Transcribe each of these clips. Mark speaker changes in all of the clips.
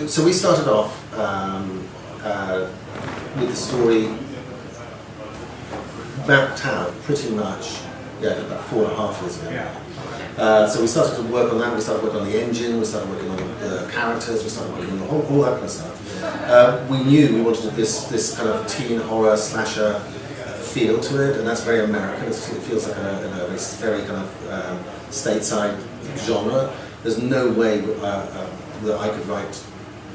Speaker 1: So we started off with the story mapped out pretty much, about 4.5 years ago.
Speaker 2: Yeah.
Speaker 1: So we started to work on that. We started working on the engine. We started working on the characters. We started working on all that kind of stuff. We knew we wanted this kind of teen horror slasher feel to it, and that's very American. It feels like a very kind of stateside genre. There's no way that I could write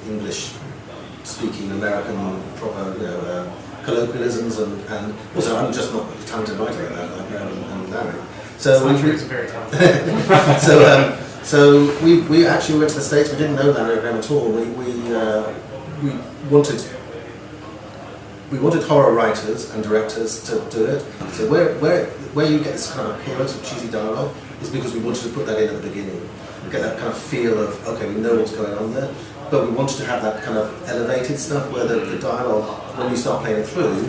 Speaker 1: English-speaking American proper, colloquialisms, and also I'm just not a talented writer like that, like and Larry. So
Speaker 2: very talented.
Speaker 1: so we actually went to the States. We didn't know Larry Graham at all. We wanted horror writers and directors to do it. So where you get this kind of appearance of cheesy dialogue is because we wanted to put that in at the beginning. Get that kind of feel of, okay, we know what's going on there, but we wanted to have that kind of elevated stuff where the dialogue, when you start playing it through,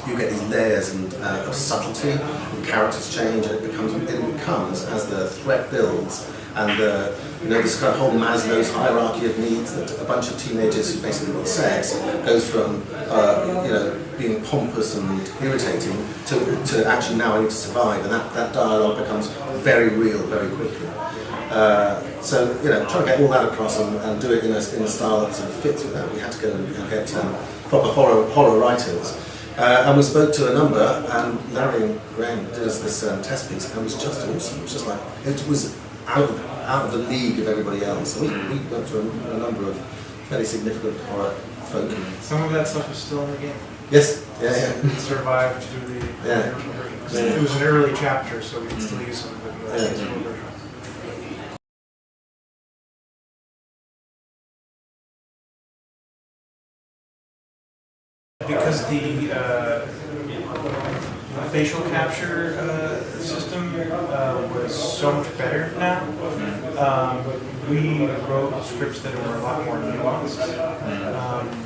Speaker 1: you get these layers of subtlety, and characters change, and it becomes as the threat builds, and this kind of whole Maslow's hierarchy of needs that a bunch of teenagers who basically want sex goes from being pompous and irritating to actually now I need to survive, and that dialogue becomes very real very quickly. So trying to get all that across and do it in a style that sort of fits with that, we had to go and get proper horror writers. And we spoke to a number, and Larry and Graham did us this test piece, and it was just awesome. It was just like, it was out of the league of everybody else. So we went through a number of fairly significant horror folk.
Speaker 2: Some of that stuff is still in the game.
Speaker 1: Yes, yeah.
Speaker 2: It survived through the original version. It was an early chapter, so we can still use some of it in the PS4 version. Because the facial capture system was so much better now, we wrote scripts that were a lot more nuanced.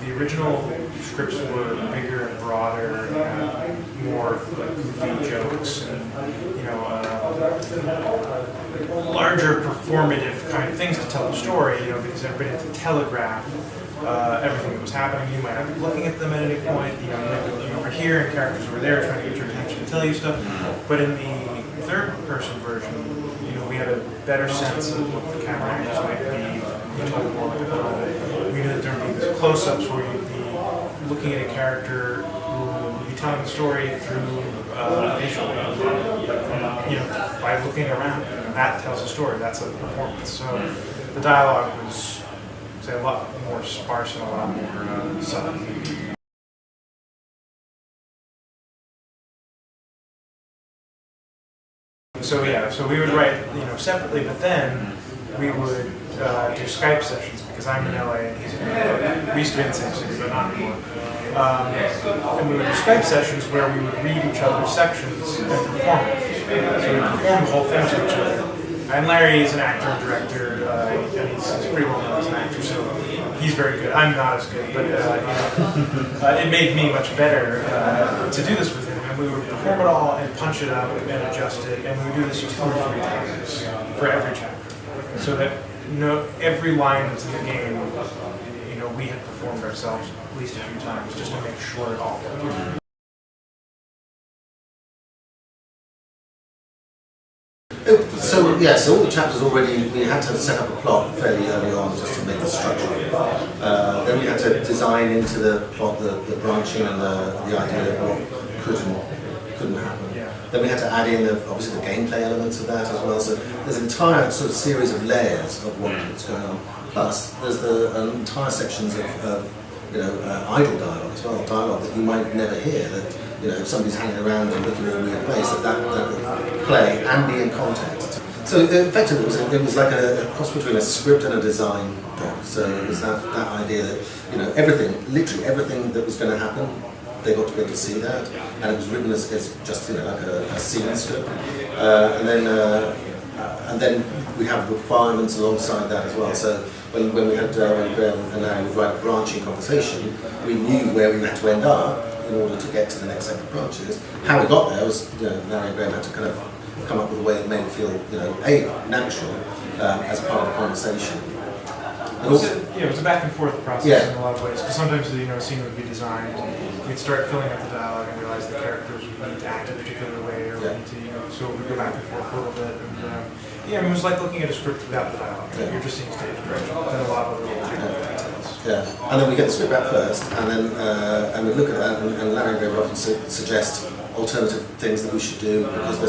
Speaker 2: The original scripts were bigger and broader, and more like goofy jokes, and larger performative kind of things to tell the story. Because everybody had to telegraph everything that was happening. You might not be looking at them at any point. You might be looking over here, and characters over there trying to get your attention and tell you stuff. But in the third-person version, we had a better sense of what the camera angles might be. We told more like a film. We knew that there would be these close-ups where you'd be looking at a character who would be telling the story through facial, by looking around. That tells a story. That's a performance. So the dialogue was, say, a lot more sparse and a lot more subtle. So we would write, separately, but then we would do Skype sessions because I'm in LA and he's in New York. We used to be in the same city, but not anymore. And we would do Skype sessions where we would read each other's sections and perform it. So we perform the whole thing to each other. And Larry is an actor and director, and he's pretty well known as an actor, so he's very good. I'm not as good, but it made me much better to do this with him. And we would perform it all and punch it up and adjust it, and we would do this 2 or 3 times for every chapter, so that every line that's in the game, we had performed ourselves at least a few times just to make sure it all worked.
Speaker 1: So all the chapters already, we had to set up a plot fairly early on just to make the structure. Then we had to design into the plot the branching and the idea of what couldn't happen. Then we had to add in obviously the gameplay elements of that as well. So there's an entire sort of series of layers of what's going on. Plus there's the entire sections of idle dialogue as well, dialogue that you might never hear. That if somebody's hanging around and looking in a weird place, that will play and be in context. So effectively, it was like a cross between a script and a design doc. So it was that idea that literally everything that was going to happen, they got to be able to see that, and it was written as just like a scene script, and then we have requirements alongside that as well. So when we had when Graham and I would write a branching conversation, we knew where we had to end up in order to get to the next set of branches. How we got there was, Larry and Graham had to kind of come up with a way that made it feel, A, natural as part of the conversation, And also,
Speaker 2: it was a back and forth process in a lot of ways. Because sometimes a scene would be designed, we'd start filling out the dialogue and realize the characters would need to act a particular way, or we need to, so we'd go back and forth a little bit. And it was like looking at a script without the dialogue. You're just seeing stage direction, but then a lot of little technical details.
Speaker 1: Yeah, and then we get the script back first, and then and we look at that, and Larry very often suggest alternative things that we should do because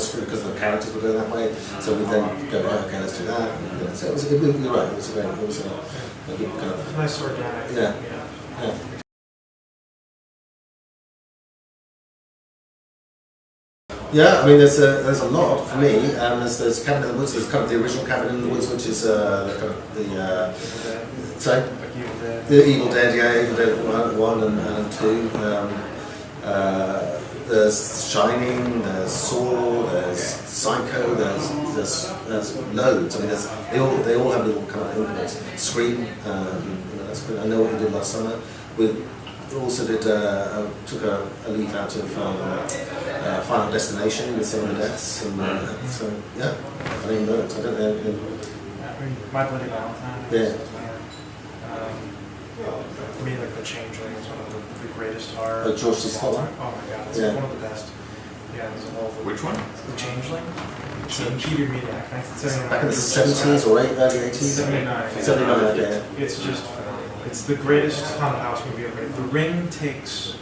Speaker 1: the characters were going that way. So we then go, okay, let's do that. And, so you're right. It was a good kind of
Speaker 2: nice organic.
Speaker 1: Yeah. Yeah, I mean, there's a lot for me. There's Cabin in the Woods. There's kind of the original Cabin in the Woods, which is kind of the Evil Dead, Evil Dead 1 and 2. There's Shining, there's Saw, there's Psycho, there's loads. I mean, they all have little kind of influence. Scream, that's good. I Know What You Did Last Summer. We also did took a leaf out of Final Destination with some of the deaths, and so yeah, I mean, I don't know.
Speaker 2: I mean, My Bloody Valentine.
Speaker 1: Yeah.
Speaker 2: For me, like The Changeling is one of the greatest horror.
Speaker 1: George C. Scott.
Speaker 2: Oh my god, it's one of the best. Yeah, there's a whole.
Speaker 3: Which one?
Speaker 2: The Changeling. It's a TV Mediac.
Speaker 1: Back in the 70s or early 80s.
Speaker 2: 79.
Speaker 1: 79. Yeah.
Speaker 2: It's just phenomenal. It's the greatest haunted house movie ever made. The Ring takes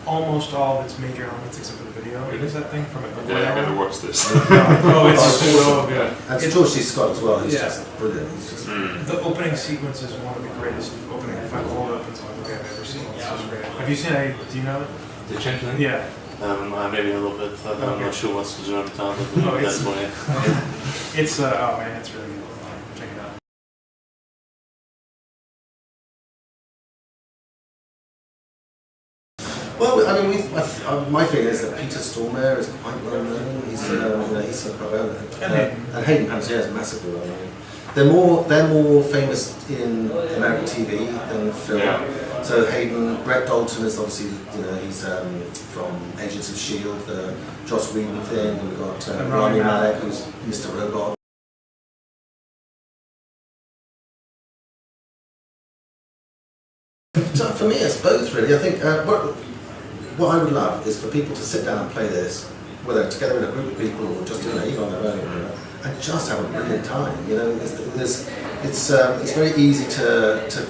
Speaker 2: almost all of its major elements except for the video. What is that thing from it?
Speaker 3: Yeah, I gotta watch this.
Speaker 2: Oh, it's so good.
Speaker 1: And it's George C. Scott as well. He's just brilliant. He's just
Speaker 2: The opening sequence is one of the greatest opening cold opens of a movie I've ever seen. It's just great. Have you seen it? Do you know it?
Speaker 3: The Changeling?
Speaker 2: Yeah.
Speaker 3: Maybe a little bit. I'm not sure what's the German title. That's why.
Speaker 2: It's oh man, it's really good. Check it out.
Speaker 1: well, I mean, my feeling is that Peter Stormare is quite well known. He's quite well known. And Hayden Panettiere is massively well known. They're more famous in American TV than film.
Speaker 3: Yeah.
Speaker 1: So Hayden, Brett Dalton is obviously, he's from Agents of S.H.I.E.L.D., the Joss Whedon thing, and we've got Rami Malek, who's Mr. Robot. So for me, it's both really. I think what I would love is for people to sit down and play this, whether together in a group of people or just even on their own, and just have a brilliant time. It's very easy to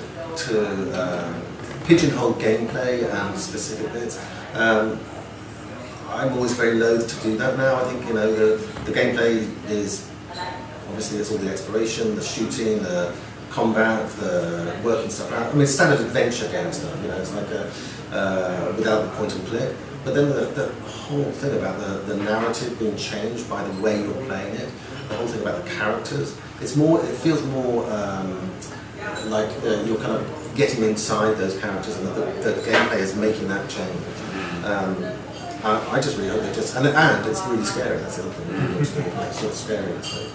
Speaker 1: pigeonhole gameplay and specific bits. I'm always very loath to do that now. I think the gameplay is obviously it's all the exploration, the shooting, the combat, the working stuff out. I mean, standard adventure game stuff. It's like without the point and click. But then the whole thing about the narrative being changed by the way you're playing it, the whole thing about the characters, it feels more like you're kind of getting inside those characters, and the gameplay is making that change. I just really hope and it's really scary. That's the other thing. It's not scary. So.